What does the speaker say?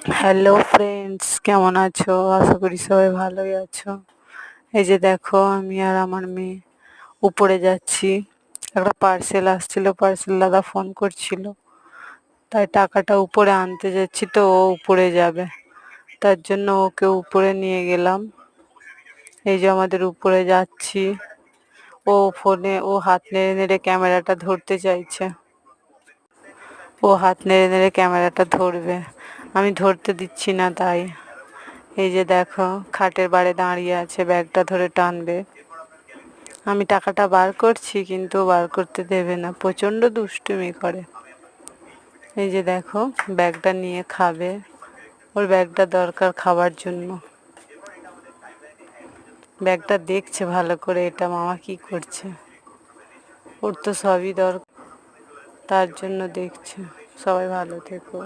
Hello friends, কেমন আছো? আশা করি সবাই ভালোই আছো। এই যে দেখো, আমি আর আমার মেয়ে উপরে যাচ্ছি। একটা পার্সেল আসছিল, পার্সেল দাদা ফোন করছিল, তাই টাকাটা উপরে আনতে যাচ্ছি। তো ও উপরে যাবে, তার জন্য ওকে উপরে নিয়ে গেলাম। এই যে আমাদের উপরে যাচ্ছি। ও হাত নেড়ে নেড়ে ক্যামেরাটা ধরতে চাইছে। ও হাত নেড়ে নেড়ে ক্যামেরাটা ধরবে, আমি ধরতে দিচ্ছি না। তাই এই যে দেখো, খাটের বারে দাঁড়িয়ে আছে, ব্যাগটা ধরে টানবে। আমি টাকাটা বার করছি, কিন্তু বার করতে দেবে না, প্রচণ্ড দুষ্টুমি করে। এই যে দেখো, ব্যাগটা নিয়ে খাবে, ওর ব্যাগটা দরকার খাবার জন্য। ব্যাগটা দেখছে ভালো করে, এটা মামা কি করছে। ওর তো সবই দরকার, তার জন্য দেখছে। সবাই ভালো থেকো।